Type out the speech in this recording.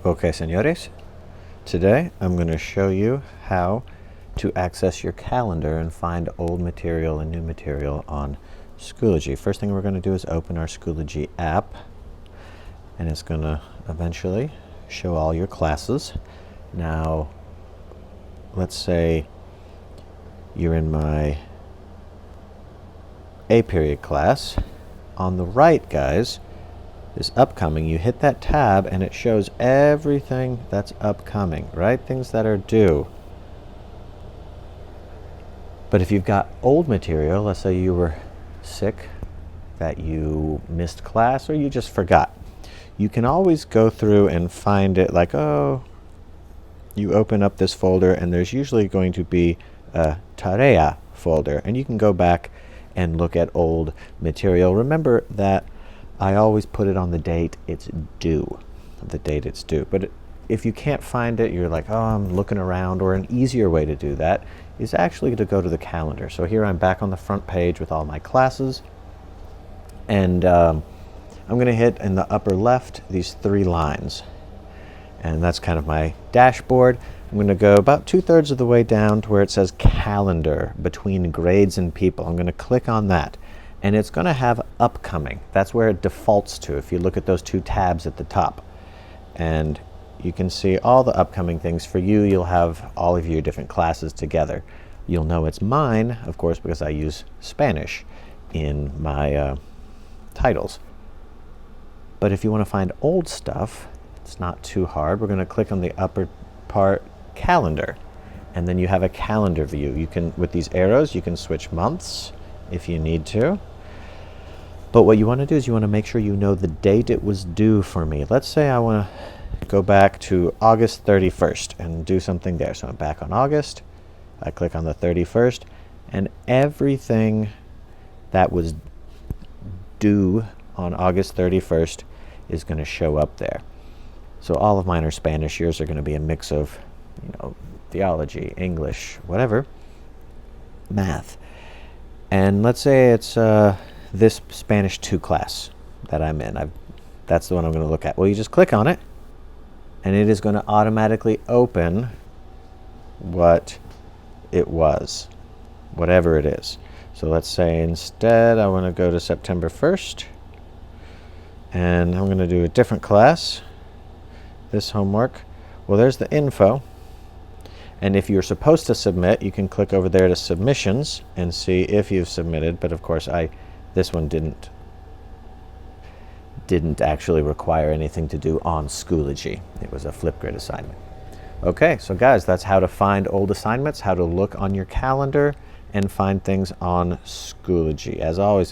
Okay, señores, today I'm going to show you how to access your calendar and find old material and new material on Schoology. First thing we're going to do is open our Schoology app, and it's going to eventually show all your classes. Now, let's say you're in my A period class. On the right, guys, is upcoming. You hit that tab and it shows everything that's upcoming, right? Things that are due. But if you've got old material, let's say you were sick, that you missed class, or you just forgot, you can always go through and find it. Like, oh, you open up this folder and there's usually going to be a tarea folder, and you can go back and look at old material. Remember that I always put it on the date it's due, the date it's due. But if you can't find it, you're like, oh, I'm looking around, or an easier way to do that is actually to go to the calendar. So here I'm back on the front page with all my classes, and I'm going to hit in the upper left these three lines, and that's kind of my dashboard. I'm going to go about 2/3 of the way down to where it says calendar between grades and people. I'm going to click on that, and it's going to have upcoming. That's where it defaults to if you look at those two tabs at the top. And you can see all the upcoming things. For you, you'll have all of your different classes together. You'll know it's mine, of course, because I use Spanish in my titles. But if you want to find old stuff, it's not too hard. We're going to click on the upper part, calendar, and then you have a calendar view. You can, with these arrows, you can switch months if you need to. But what you want to do is you want to make sure you know the date it was due for me. Let's say I want to go back to August 31st and do something there. So I'm back on August. I click on the 31st, and everything that was due on August 31st is going to show up there. So all of mine are Spanish. Yours are going to be a mix of, theology, English, whatever, math. And let's say it's this Spanish 2 class that I'm in. That's the one I'm going to look at. Well, you just click on it, and it is going to automatically open what it was, whatever it is. So let's say instead I want to go to September 1st, and I'm going to do a different class, this homework. Well, there's the info. And if you're supposed to submit, you can click over there to submissions and see if you've submitted. But of course, this one didn't actually require anything to do on Schoology. It was a Flipgrid assignment. Okay, so guys, that's how to find old assignments, how to look on your calendar and find things on Schoology. As always,